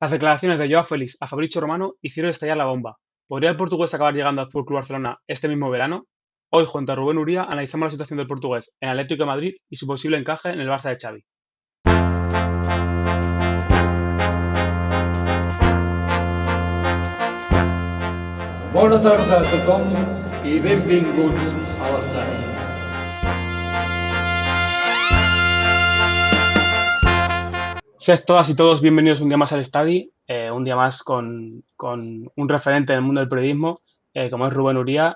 Las declaraciones de Joao Félix a Fabrizio Romano hicieron estallar la bomba. ¿Podría el portugués acabar llegando al FC Barcelona este mismo verano? Hoy, junto a Rubén Uría, analizamos la situación del portugués en Atlético de Madrid y su posible encaje en el Barça de Xavi. Bona tarda a tothom i benvinguts a l'estadi. Sed todas y todos bienvenidos un día más al Estadi, un día más con un referente en el mundo del periodismo, como es Rubén Uría.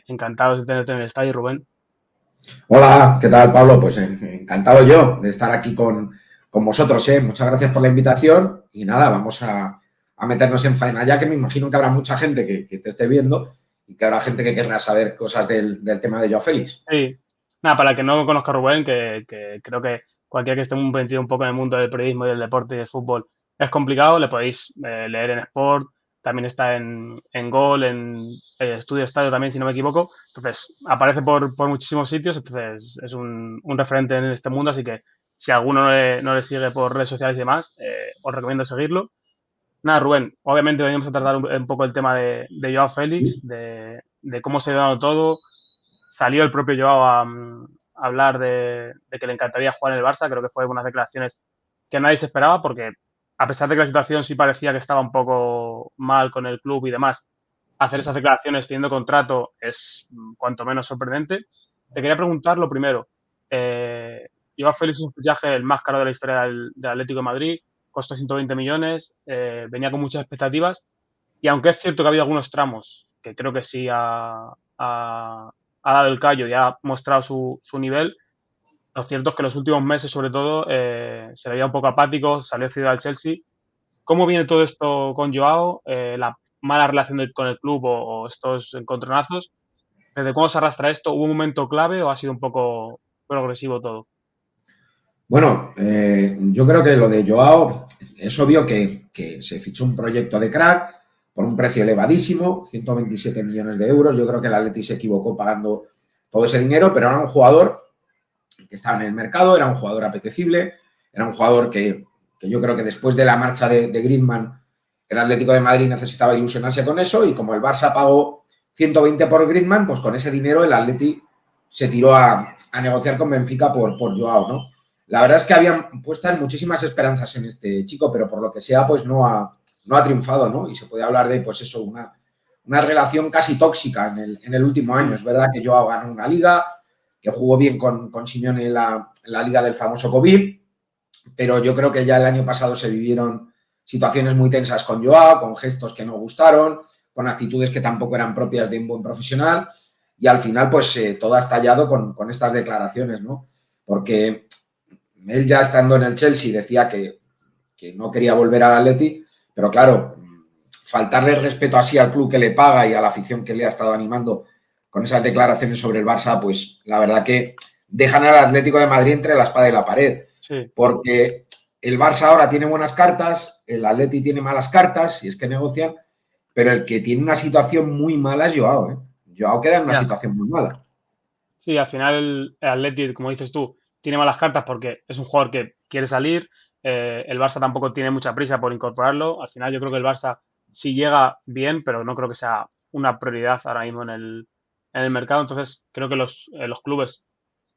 Encantados de tenerte en el Estadi, Rubén. Hola, ¿qué tal, Pablo? Pues encantado yo de estar aquí con vosotros, ¿eh? Muchas gracias por la invitación y nada, vamos a meternos en faena ya, que me imagino que habrá mucha gente que te esté viendo y que habrá gente que querrá saber cosas del tema de Joao Félix. Sí, nada, para el que no conozca a Rubén, que creo que cualquiera que esté metido un poco en el mundo del periodismo y del deporte y del fútbol es complicado, le podéis leer en Sport, también está en Gol, en Estudio Estadio también, si no me equivoco. Entonces, aparece por muchísimos sitios, entonces es un referente en este mundo, así que si alguno no le sigue por redes sociales y demás, os recomiendo seguirlo. Nada, Rubén, obviamente venimos a tratar un poco el tema de Joao Félix, de cómo se ha dado todo. Salió el propio Joao a hablar de que le encantaría jugar en el Barça. Creo que fue unas declaraciones que nadie se esperaba porque, a pesar de que la situación sí parecía que estaba un poco mal con el club y demás, hacer esas declaraciones teniendo contrato es cuanto menos sorprendente. Te quería preguntar lo primero. Joao Félix es un fichaje el más caro de la historia del Atlético de Madrid, costó 120 millones, venía con muchas expectativas y aunque es cierto que ha habido algunos tramos que creo que sí ha dado el callo y ha mostrado su nivel, lo cierto es que en los últimos meses, sobre todo, se le veía un poco apático, salió cedido al Chelsea. ¿Cómo viene todo esto con Joao? La mala relación con el club o estos encontronazos. ¿Desde cuándo se arrastra esto? ¿Hubo un momento clave o ha sido un poco progresivo todo? Bueno, yo creo que lo de Joao es obvio que se fichó un proyecto de crack por un precio elevadísimo, 127 millones de euros. Yo creo que el Atleti se equivocó pagando todo ese dinero, pero era un jugador que estaba en el mercado, era un jugador apetecible, era un jugador que yo creo que después de la marcha de Griezmann, el Atlético de Madrid necesitaba ilusionarse con eso y como el Barça pagó 120 por Griezmann, pues con ese dinero el Atleti se tiró a negociar con Benfica por Joao, ¿no? La verdad es que habían puestas muchísimas esperanzas en este chico, pero por lo que sea, pues no ha triunfado, ¿no? Y se puede hablar de, pues eso, una relación casi tóxica en el último año. Es verdad que Joao ganó una liga, que jugó bien con Simeone en la liga del famoso COVID, pero yo creo que ya el año pasado se vivieron situaciones muy tensas con Joao, con gestos que no gustaron, con actitudes que tampoco eran propias de un buen profesional, y al final pues todo ha estallado con estas declaraciones, ¿no? Porque él ya estando en el Chelsea decía que no quería volver al Atleti, pero claro, faltarle el respeto así al club que le paga y a la afición que le ha estado animando con esas declaraciones sobre el Barça, pues la verdad que dejan al Atlético de Madrid entre la espada y la pared. Sí. Porque el Barça ahora tiene buenas cartas, el Atleti tiene malas cartas, si es que negocian, pero el que tiene una situación muy mala es Joao, ¿eh? Joao queda en una situación muy mala. Sí, al final el Atleti, como dices tú, tiene malas cartas porque es un jugador que quiere salir. El Barça tampoco tiene mucha prisa por incorporarlo. Al final yo creo que el Barça sí llega bien, pero no creo que sea una prioridad ahora mismo en el mercado. Entonces creo que los clubes,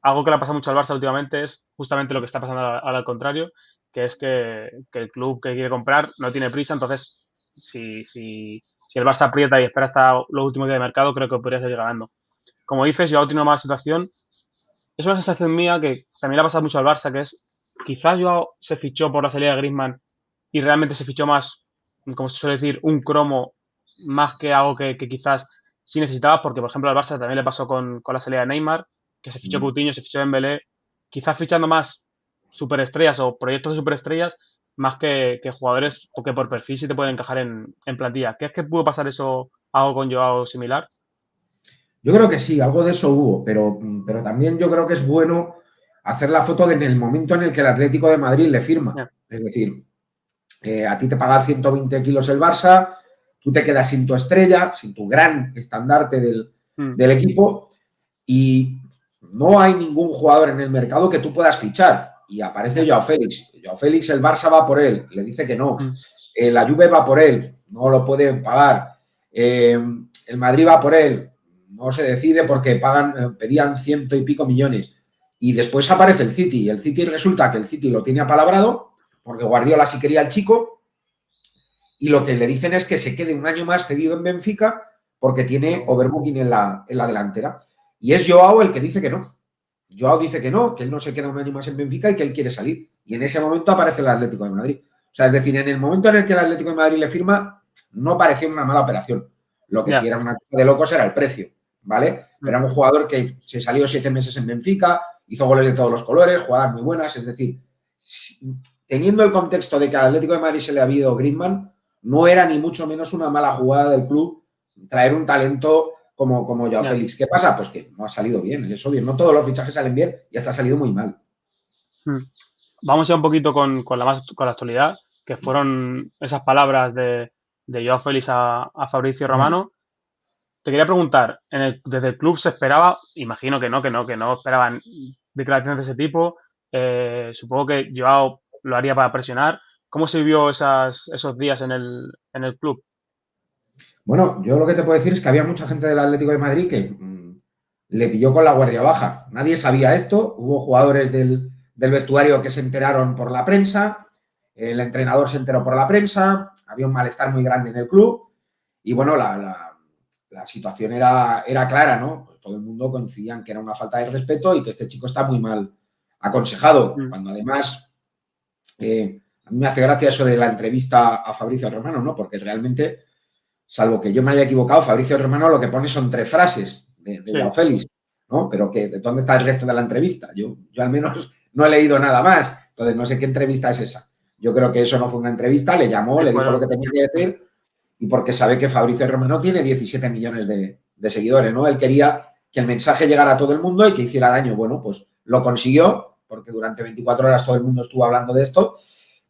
algo que le ha pasado mucho al Barça últimamente es justamente lo que está pasando ahora al contrario, que es que el club que quiere comprar no tiene prisa. Entonces, si el Barça aprieta y espera hasta los últimos días de mercado, creo que podría seguir ganando. Como dices, Joao tiene una mala situación. Es una sensación mía que también le ha pasado mucho al Barça, que es quizás Joao se fichó por la salida de Griezmann y realmente se fichó más, como se suele decir, un cromo más que algo que quizás sí necesitaba, porque por ejemplo al Barça también le pasó con la salida de Neymar, que se fichó Coutinho, se fichó Dembélé, quizás fichando más superestrellas o proyectos de superestrellas más que jugadores que por perfil sí te pueden encajar en plantilla. ¿Crees que pudo pasar eso algo con Joao similar? Yo creo que sí, algo de eso hubo, pero también yo creo que es bueno hacer la foto en el momento en el que el Atlético de Madrid le firma. Yeah. Es decir, a ti te paga 120 kilos el Barça, tú te quedas sin tu estrella, sin tu gran estandarte del equipo y no hay ningún jugador en el mercado que tú puedas fichar. Y aparece Joao Félix. Joao Félix, el Barça va por él, le dice que no. la Juve va por él, no lo pueden pagar. El Madrid va por él, no se decide porque pedían 100 y pico millones. Y después aparece el City. Y el City resulta que el City lo tiene apalabrado porque Guardiola sí quería al chico. Y lo que le dicen es que se quede un año más cedido en Benfica porque tiene overbooking en la delantera. Y es Joao el que dice que no. Joao dice que él no se queda un año más en Benfica y que él quiere salir. Y en ese momento aparece el Atlético de Madrid. O sea, es decir, en el momento en el que el Atlético de Madrid le firma, no parecía una mala operación. Lo que sí era una cosa de locos era el precio, ¿vale? Era un jugador que se salió 7 meses en Benfica, hizo goles de todos los colores, jugadas muy buenas. Es decir, teniendo el contexto de que al Atlético de Madrid se le había ido Griezmann, no era ni mucho menos una mala jugada del club traer un talento como Joao Félix. ¿Qué pasa? Pues que no ha salido bien, es obvio. No todos los fichajes salen bien y hasta ha salido muy mal. Vamos ya un poquito con la actualidad, que fueron esas palabras de Joao Félix a Fabrizio Romano. Te quería preguntar, desde el club se esperaba, imagino que no esperaban declaraciones de ese tipo. Supongo que Joao lo haría para presionar. ¿Cómo se vivió esos días en el club? Bueno, yo lo que te puedo decir es que había mucha gente del Atlético de Madrid que le pilló con la guardia baja. Nadie sabía esto. Hubo jugadores del vestuario que se enteraron por la prensa. El entrenador se enteró por la prensa. Había un malestar muy grande en el club. Y bueno, la situación era clara, ¿no? Pues todo el mundo coincidía en que era una falta de respeto y que este chico está muy mal aconsejado. Cuando además, a mí me hace gracia eso de la entrevista a Fabrizio Romano, ¿no? Porque realmente, salvo que yo me haya equivocado, Fabrizio Romano lo que pone son 3 frases de Joao Félix, ¿no? Pero ¿dónde está el resto de la entrevista? Yo al menos no he leído nada más. Entonces, no sé qué entrevista es esa. Yo creo que eso no fue una entrevista, le llamó, le dijo lo que tenía que decir y porque sabe que Fabrizio Romano tiene 17 millones de seguidores, ¿no? Él quería que el mensaje llegara a todo el mundo y que hiciera daño. Bueno, pues lo consiguió porque durante 24 horas todo el mundo estuvo hablando de esto,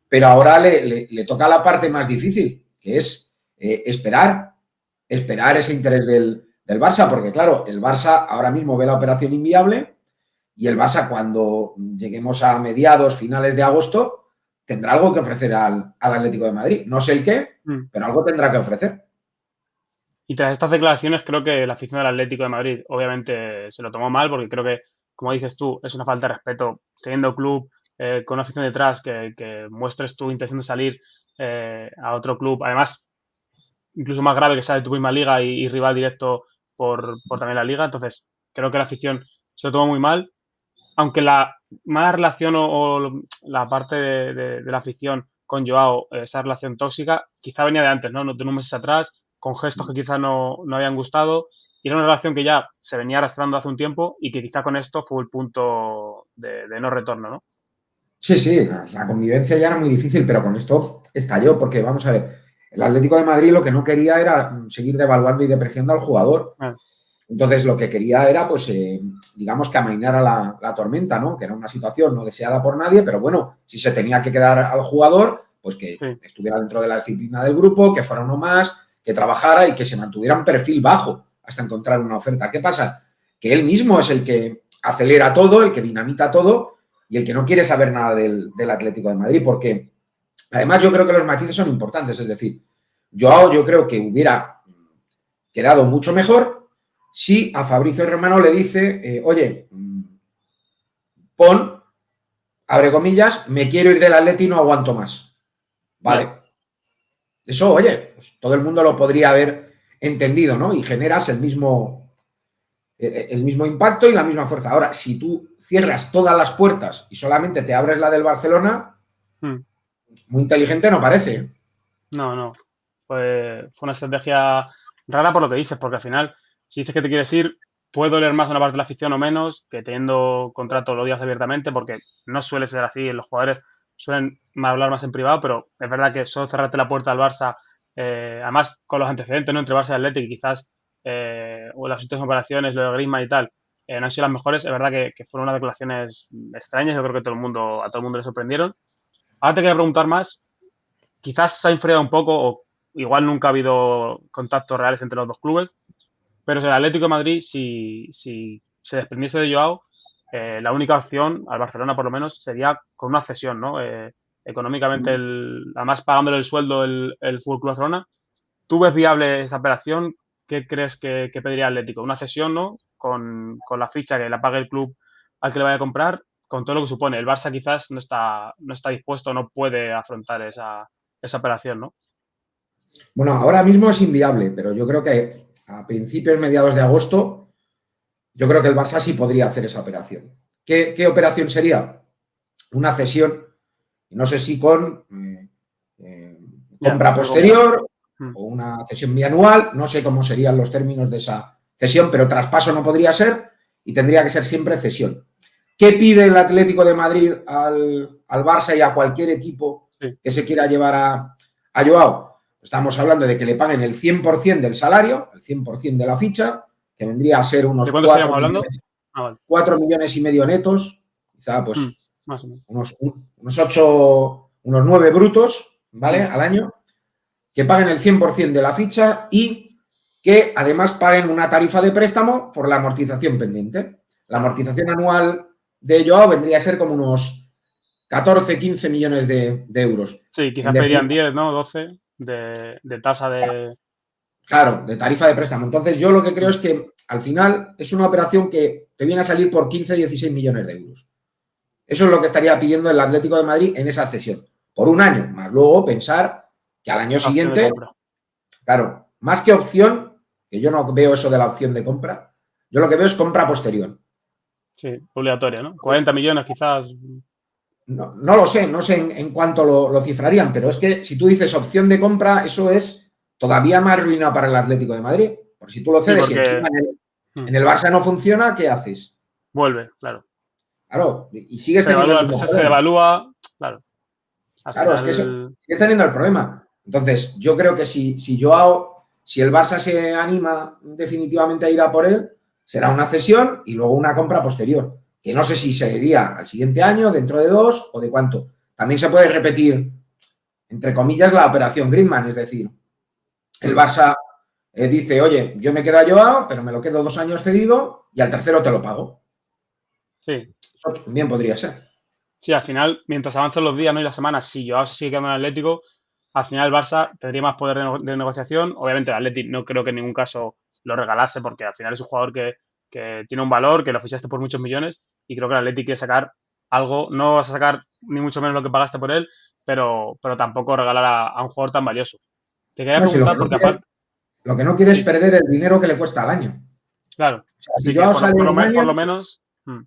pero ahora le toca la parte más difícil, que es esperar ese interés del Barça, porque claro, el Barça ahora mismo ve la operación inviable y el Barça cuando lleguemos a mediados, finales de agosto, tendrá algo que ofrecer al Atlético de Madrid. No sé el qué, pero algo tendrá que ofrecer. Y tras estas declaraciones creo que la afición del Atlético de Madrid obviamente se lo tomó mal porque creo que, como dices tú, es una falta de respeto teniendo club con una afición detrás que muestres tu intención de salir a otro club. Además, incluso más grave que sea de tu misma liga y rival directo por también la liga. Entonces, creo que la afición se lo tomó muy mal. Aunque la mala relación o la parte de la afición con Joao, esa relación tóxica, quizá venía de antes, ¿no? De unos meses atrás, con gestos que quizá no habían gustado. Y era una relación que ya se venía arrastrando hace un tiempo y que quizá con esto fue el punto de no retorno, ¿no? Sí, la convivencia ya era muy difícil, pero con esto estalló, porque vamos a ver, el Atlético de Madrid lo que no quería era seguir devaluando y depreciando al jugador. Entonces lo que quería era, pues, digamos que amainara la tormenta, ¿no? Que era una situación no deseada por nadie, pero bueno, si se tenía que quedar al jugador, pues que estuviera dentro de la disciplina del grupo, que fuera uno más, que trabajara y que se mantuviera un perfil bajo hasta encontrar una oferta. ¿Qué pasa? Que él mismo es el que acelera todo, el que dinamita todo y el que no quiere saber nada del Atlético de Madrid, porque además yo creo que los matices son importantes, es decir, yo creo que hubiera quedado mucho mejor si a Fabrizio Romano le dice, oye, abre comillas, me quiero ir del Atleti y no aguanto más. Vale. Eso, oye, pues todo el mundo lo podría haber entendido, ¿no? Y generas el mismo impacto y la misma fuerza. Ahora, si tú cierras todas las puertas y solamente te abres la del Barcelona, muy inteligente no parece. No. Fue una estrategia rara por lo que dices, porque al final, si dices que te quieres ir, puede doler más una parte de la afición o menos que teniendo contrato lo digas abiertamente, porque no suele ser así. Los jugadores suelen hablar más en privado, pero es verdad que solo cerrarte la puerta al Barça, además con los antecedentes, ¿no? Entre Barça y Atlético, quizás o las últimas operaciones, lo de Griezmann y tal, no han sido las mejores. Es verdad que fueron unas declaraciones extrañas. Yo creo que a todo el mundo le sorprendieron. Ahora te quería preguntar más. Quizás se ha enfriado un poco o igual nunca ha habido contactos reales entre los dos clubes, pero el Atlético de Madrid, si se desprendiese de Joao, la única opción al Barcelona por lo menos sería con una cesión, ¿no? económicamente, además pagándole el sueldo el Fútbol Club Barcelona. ¿Tú ves viable esa operación? ¿Qué crees que pediría Atlético? Una cesión, ¿no? Con la ficha que la pague el club al que le vaya a comprar, con todo lo que supone. El Barça quizás no está dispuesto, no puede afrontar esa operación, ¿no? Bueno, ahora mismo es inviable, pero yo creo que a principios, mediados de agosto, yo creo que el Barça sí podría hacer esa operación. ¿Qué operación sería? Una cesión, no sé si con compra posterior o una cesión bianual, no sé cómo serían los términos de esa cesión, pero traspaso no podría ser y tendría que ser siempre cesión. ¿Qué pide el Atlético de Madrid al Barça y a cualquier equipo que se quiera llevar a Joao? Estamos hablando de que le paguen el 100% del salario, el 100% de la ficha, que vendría a ser unos 4 millones y medio netos, quizá pues más o menos. unos 9 brutos, ¿vale? Al año, que paguen el 100% de la ficha y que además paguen una tarifa de préstamo por la amortización pendiente. La amortización anual de Joao vendría a ser como unos 14, 15 millones de euros. Sí, quizás pedirían 10, ¿no? 12 de tasa de... Claro, de tarifa de préstamo. Entonces, yo lo que creo es que al final es una operación que te viene a salir por 15, 16 millones de euros. Eso es lo que estaría pidiendo el Atlético de Madrid en esa cesión. Por un año, más luego pensar que al año siguiente, claro, más que opción, que yo no veo eso de la opción de compra, yo lo que veo es compra posterior. Sí, obligatoria, ¿no? 40 millones quizás. No lo sé, no sé en cuánto lo cifrarían, pero es que si tú dices opción de compra, eso es todavía más ruina para el Atlético de Madrid. Porque si tú lo cedes y encima en el Barça no funciona, ¿qué haces? Vuelve, claro. Claro, y sigues teniendo el mismo problema. Se devalúa, claro. Claro, es que sigues teniendo el problema. Entonces, yo creo que si el Barça se anima definitivamente a ir a por él, será una cesión y luego una compra posterior. Que no sé si sería al siguiente año, dentro de 2 o de cuánto. También se puede repetir, entre comillas, la operación Griezmann, es decir, el Barça dice, oye, yo me quedo a Joao, pero me lo quedo 2 años cedido y al tercero te lo pago. Sí. Eso también podría ser. Sí, al final, mientras avancen los días, ¿no? Y las semanas, si Joao se sigue quedando en el Atlético, al final el Barça tendría más poder de negociación. Obviamente el Atlético no creo que en ningún caso lo regalase, porque al final es un jugador que tiene un valor, que lo fichaste por muchos millones, y creo que el Atlético quiere sacar algo. No vas a sacar ni mucho menos lo que pagaste por él, pero tampoco regalar a un jugador tan valioso. Te quería preguntar, porque aparte... Lo que no quiere es perder el dinero que le cuesta al año. Claro. O sea, si Joao sale un año, por lo menos...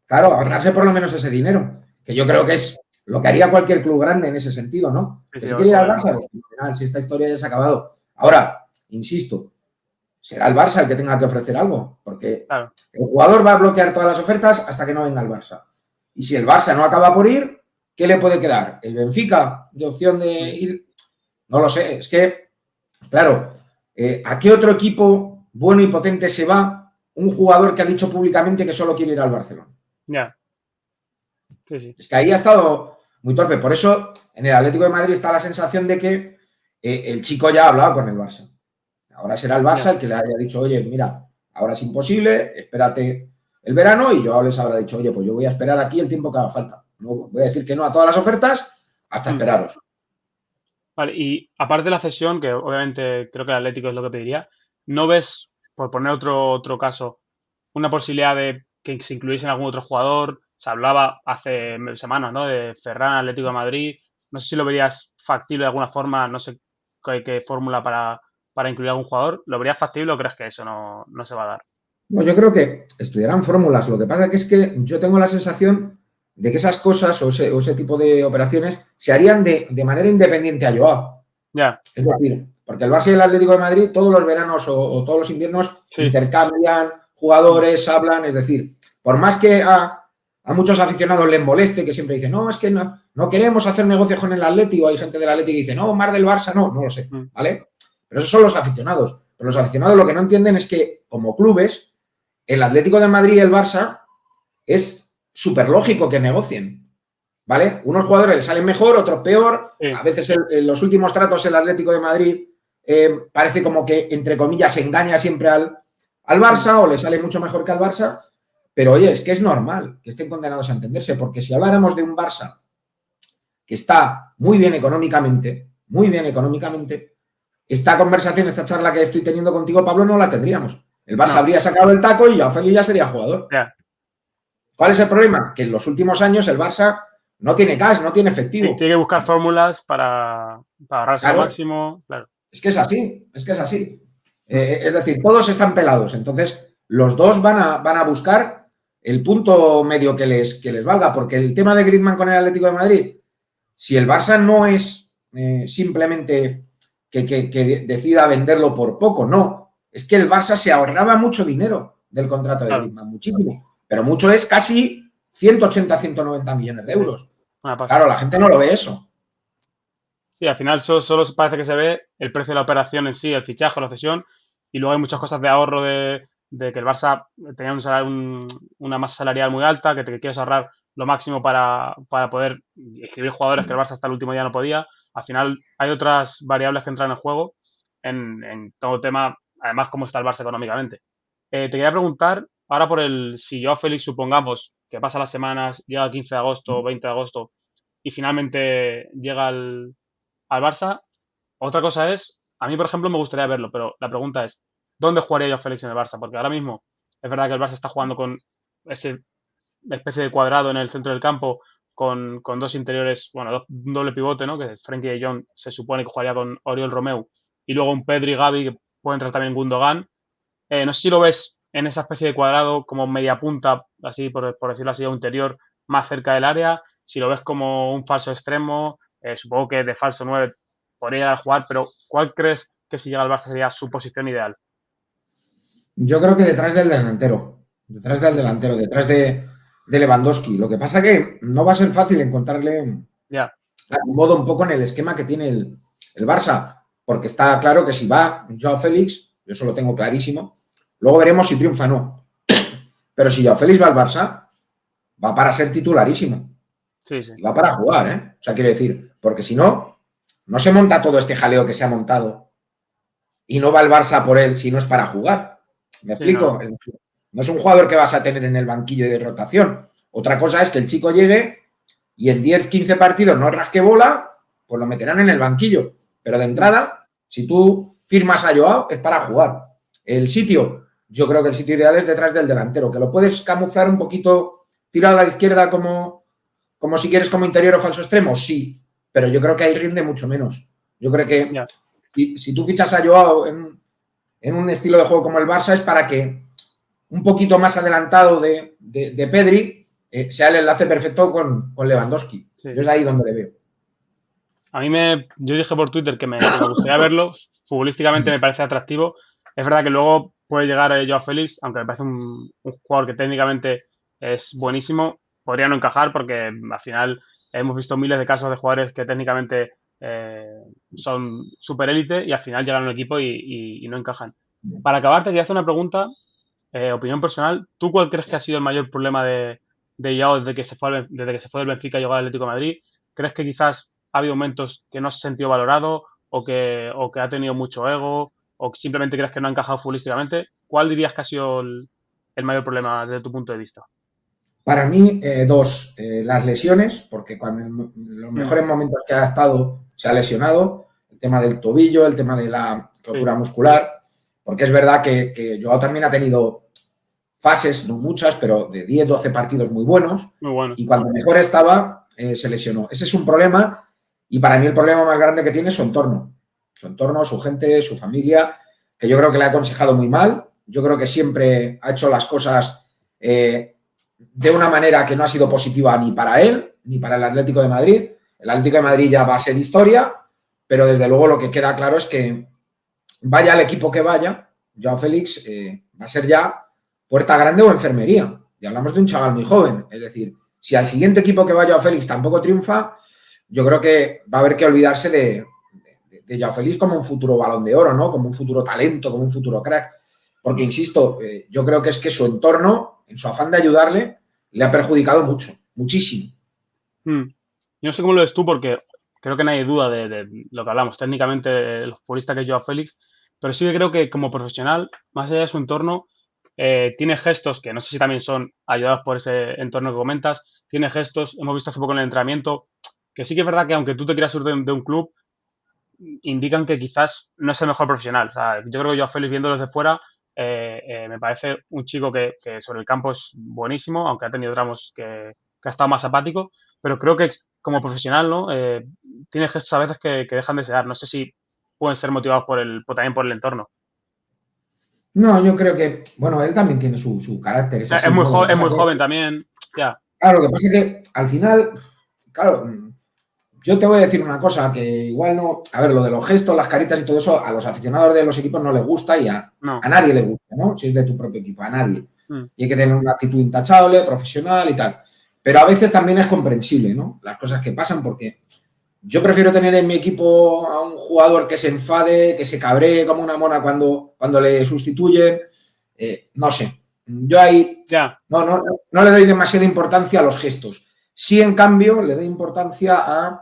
Claro, ahorrarse por lo menos ese dinero, que yo creo que es lo que haría cualquier club grande en ese sentido, ¿no? Si quiere ir al Barça, pues, si esta historia ya se ha acabado. Ahora, insisto, será el Barça el que tenga que ofrecer algo, porque el jugador va a bloquear todas las ofertas hasta que no venga el Barça. Y si el Barça no acaba por ir, ¿qué le puede quedar? ¿El Benfica de opción de ir? No lo sé, es que, claro, ¿a qué otro equipo bueno y potente se va un jugador que ha dicho públicamente que solo quiere ir al Barcelona? Ya. Sí. Es que ahí ha estado muy torpe. Por eso, en el Atlético de Madrid está la sensación de que el chico ya ha hablado con el Barça. Ahora será el Barça el que le haya dicho, oye, mira, ahora es imposible, espérate el verano, y yo les habrá dicho, oye, pues yo voy a esperar aquí el tiempo que haga falta. No voy a decir que no a todas las ofertas hasta esperaros. Vale, y aparte de la cesión, que obviamente creo que el Atlético es lo que pediría, ¿no ves, por poner otro caso, una posibilidad de que se incluyese en algún otro jugador? Se hablaba hace semanas, ¿no? De Ferran, Atlético de Madrid. No sé si lo verías factible de alguna forma, no sé qué fórmula para incluir a algún jugador. ¿Lo verías factible o crees que eso no se va a dar? No, yo creo que estudiarán fórmulas. Lo que pasa es que yo tengo la sensación de que esas cosas o ese tipo de operaciones se harían de manera independiente a Joao. Ya. Es decir, porque el Barça y el Atlético de Madrid todos los veranos o todos los inviernos intercambian jugadores, hablan. Es decir, por más que a muchos aficionados les moleste, que siempre dicen, no, es que no queremos hacer negocios con el Atlético, hay gente del Atlético que dice, no, más del Barça, no lo sé, ¿vale? Pero esos son los aficionados. Pero los aficionados lo que no entienden es que, como clubes, el Atlético de Madrid y el Barça es súper lógico que negocien, ¿vale? Unos jugadores les salen mejor, otros peor. A veces en los últimos tratos el Atlético de Madrid parece como que, entre comillas, engaña siempre al Barça o le sale mucho mejor que al Barça. Pero, oye, es que es normal que estén condenados a entenderse, porque si habláramos de un Barça que está muy bien económicamente, esta conversación, esta charla que estoy teniendo contigo, Pablo, no la tendríamos. El Barça No, habría sacado el taco y Joao Félix ya sería jugador. ya. ¿Cuál es el problema? Que en los últimos años el Barça no tiene cash, no tiene Sí, efectivo. tiene que buscar fórmulas para ahorrarse lo Claro, máximo. Claro. es que es así, es que es así. Es decir, todos están pelados. Entonces, los dos van a buscar el punto medio que les valga, porque el tema de Griezmann con el Atlético de Madrid, si el Barça no es simplemente que decida venderlo por poco, no. Es que el Barça se ahorraba mucho dinero del contrato de Claro. Griezmann, muchísimo. Pero mucho es casi 180, 190 millones de euros. Una pasada. Claro, la gente no lo ve eso. Sí, al final solo parece que se ve el precio de la operación en sí, el fichaje, la cesión, y luego hay muchas cosas de ahorro de que el Barça tenía una masa salarial muy alta, que te quieres ahorrar lo máximo para poder escribir jugadores que el Barça hasta el último día no podía. Al final hay otras variables que entran en juego en todo tema, además cómo está el Barça económicamente. Te quería preguntar, ahora si Joao Félix, supongamos que pasa las semanas, llega el 15 de agosto, 20 de agosto, y finalmente llega al Barça. Otra cosa es, a mí, por ejemplo, me gustaría verlo, pero la pregunta es, ¿dónde jugaría yo Félix en el Barça? Porque ahora mismo es verdad que el Barça está jugando con ese especie de cuadrado en el centro del campo, con dos interiores, bueno, un doble pivote, ¿no? Que Frenkie de Jong se supone que jugaría con Oriol Romeu, y luego un Pedri, Gavi, que puede entrar también en Gundogan. No sé si lo ves en esa especie de cuadrado como media punta, así por decirlo así, o interior, más cerca del área, si lo ves como un falso extremo, supongo que de falso 9 podría llegar a jugar, pero ¿cuál crees que si llega al Barça sería su posición ideal? Yo creo que detrás del delantero, detrás de Lewandowski. Lo que pasa que no va a ser fácil encontrarle Ya, modo un poco en el esquema que tiene el Barça, porque está claro que si va Joao Félix, yo eso lo tengo clarísimo, luego veremos si triunfa o no. Pero si Joao Félix va al Barça, va para ser titularísimo. sí, sí. Y va para jugar, ¿eh? O sea, quiero decir, porque si no, no se monta todo este jaleo que se ha montado y no va el Barça por él si no es para jugar. ¿Me Sí, explico? no. No es un jugador que vas a tener en el banquillo de rotación. Otra cosa es que el chico llegue y en 10, 15 partidos no rasque bola, pues lo meterán en el banquillo. Pero de entrada, si tú firmas a Joao, es para jugar. El sitio, yo creo que el sitio ideal es detrás del delantero, que lo puedes camuflar un poquito, tirar a la izquierda como si quieres como interior o falso extremo, sí, pero yo creo que ahí rinde mucho menos. Yo creo que Ya. si tú fichas a Joao en un estilo de juego como el Barça es para que un poquito más adelantado de Pedri sea el enlace perfecto con Lewandowski. Sí. Yo es ahí donde le veo. A mí yo dije por Twitter que me gustaría verlo, futbolísticamente me parece atractivo. Es verdad que luego puede llegar Joao Félix, aunque me parece un jugador que técnicamente es buenísimo, podría no encajar porque al final hemos visto miles de casos de jugadores que técnicamente son super élite y al final llegan al equipo y no encajan. Para acabar, te quería hacer una pregunta, opinión personal. ¿Tú cuál crees que ha sido el mayor problema de Joao desde que se fue del Benfica y llegó al Atlético de Madrid? ¿Crees que quizás ha habido momentos que no se ha sentido valorado o que ha tenido mucho ego o que simplemente crees que no ha encajado futbolísticamente? ¿Cuál dirías que ha sido el mayor problema desde tu punto de vista? Para mí, dos. Las lesiones, porque cuando en los mejores momentos que ha estado se ha lesionado, el tema del tobillo, el tema de la rotura muscular, porque es verdad que Joao también ha tenido fases, no muchas, pero de 10, 12 partidos muy buenos. Muy bueno. Y cuando mejor estaba, se lesionó. Ese es un problema y para mí el problema más grande que tiene es su entorno. Su entorno, su gente, su familia, que yo creo que le ha aconsejado muy mal. Yo creo que siempre ha hecho las cosas de una manera que no ha sido positiva ni para él, ni para el Atlético de Madrid. El Atlético de Madrid ya va a ser historia, pero desde luego lo que queda claro es que vaya al equipo que vaya, Joao Félix va a ser ya puerta grande o enfermería. Y hablamos de un chaval muy joven. Es decir, si al siguiente equipo que vaya Joao Félix tampoco triunfa, yo creo que va a haber que olvidarse de Joao Félix como un futuro Balón de Oro, ¿no? Como un futuro talento, como un futuro crack. Porque, insisto, yo creo que es que su entorno, en su afán de ayudarle, le ha perjudicado mucho, muchísimo. Yo no sé cómo lo ves tú porque creo que nadie duda de lo que hablamos, técnicamente el futbolista que es Joao Félix, pero sí que creo que como profesional, más allá de su entorno, tiene gestos que no sé si también son ayudados por ese entorno que comentas, tiene gestos, hemos visto hace poco en el entrenamiento, que sí que es verdad que aunque tú te quieras ir de un club, indican que quizás no es el mejor profesional. O sea, yo creo que yo a Félix viéndolo desde fuera, me parece un chico que sobre el campo es buenísimo, aunque ha tenido tramos que ha estado más apático, pero creo que como profesional, ¿no? Tiene gestos a veces que dejan de desear. No sé si pueden ser motivados también por el entorno. No, yo creo que, bueno, él también tiene su carácter, es Es así, muy, ¿no? Lo que es pasa muy que, joven también, ya. claro, lo que pasa es que al final, claro, yo te voy a decir una cosa, que igual no, a ver, lo de los gestos, las caritas y todo eso, a los aficionados de los equipos no les gusta y No. a nadie le gusta, ¿no? Si es de tu propio equipo, a nadie. Mm. Y hay que tener una actitud intachable, profesional y tal. Pero a veces también es comprensible, ¿no? Las cosas que pasan, porque yo prefiero tener en mi equipo a un jugador que se enfade, que se cabree como una mona cuando le sustituyen. No sé. Yo ahí Ya. no le doy demasiada importancia a los gestos. Sí, en cambio, le doy importancia a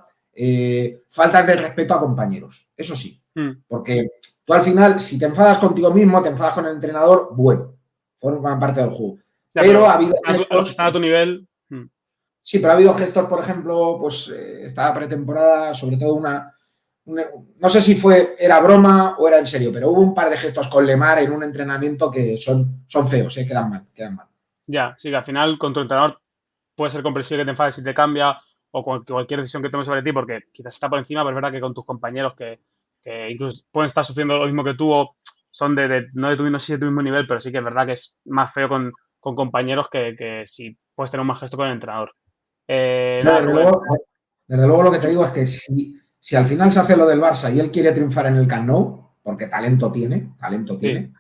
faltas de respeto a compañeros. Eso sí. Mm. Porque tú al final, si te enfadas contigo mismo, te enfadas con el entrenador, bueno, forma parte del juego. Ya, Pero ha habido a los que gestos. están a tu nivel. Sí, pero ha habido gestos, por ejemplo, pues esta pretemporada, sobre todo no sé si era broma o era en serio, pero hubo un par de gestos con Lemar en un entrenamiento que son feos, quedan mal, quedan mal. Ya, sí, que al final con tu entrenador puede ser comprensible que te enfades si te cambia o cualquier decisión que tome sobre ti, porque quizás está por encima, pero es verdad que con tus compañeros que incluso pueden estar sufriendo lo mismo que tú o son no de tu, no sé si de tu mismo nivel, pero sí que es verdad que es más feo con compañeros que si puedes tener un mal gesto con el entrenador. Yo, Nada, Rubén. desde luego lo que te digo es que si al final se hace lo del Barça y él quiere triunfar en el Camp Nou, porque talento Sí, tiene,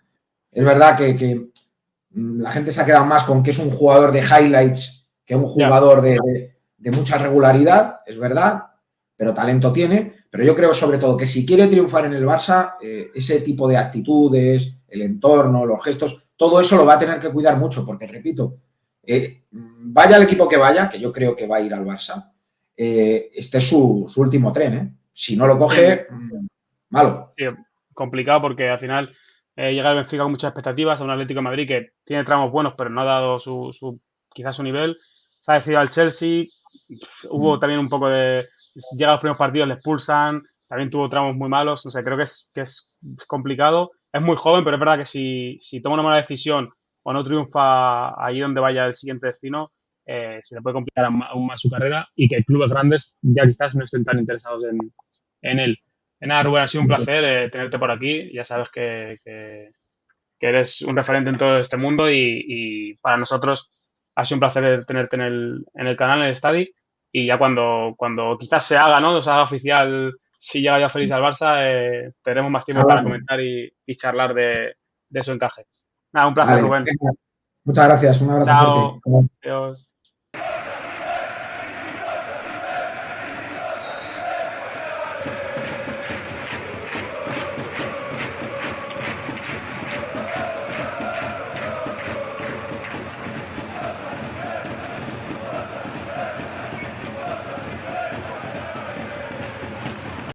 es verdad que la gente se ha quedado más con que es un jugador de highlights que un ya, jugador de mucha regularidad, es verdad, pero talento tiene. Pero yo creo sobre todo que si quiere triunfar en el Barça, ese tipo de actitudes, el entorno, los gestos, todo eso lo va a tener que cuidar mucho, porque repito, vaya el equipo que vaya, que yo creo que va a ir al Barça, este es su último tren, ¿eh? Si no lo sí, coge, malo. sí, complicado porque al final llega el Benfica con muchas expectativas a un Atlético de Madrid que tiene tramos buenos, pero no ha dado quizás su nivel. Se ha decidido al Chelsea, hubo también un poco de. Llega a los primeros partidos, le expulsan, también tuvo tramos muy malos, no sé, creo que es complicado. Es muy joven, pero es verdad que si toma una mala decisión o no triunfa allí donde vaya el siguiente destino, se le puede complicar aún más su carrera y que clubes grandes ya quizás no estén tan interesados en él. Nada, Rubén, ha sido un placer tenerte por aquí. Ya sabes que eres un referente en todo este mundo y para nosotros ha sido un placer tenerte en el canal, en el Stadi. Y ya cuando quizás se haga, ¿no? Se haga oficial si llega ya Félix al Barça, tendremos más tiempo para Hablamos. comentar y charlar de su encaje. Nada, un placer, Vale, Rubén. venga. Muchas gracias, un abrazo fuerte. Chao. Adiós.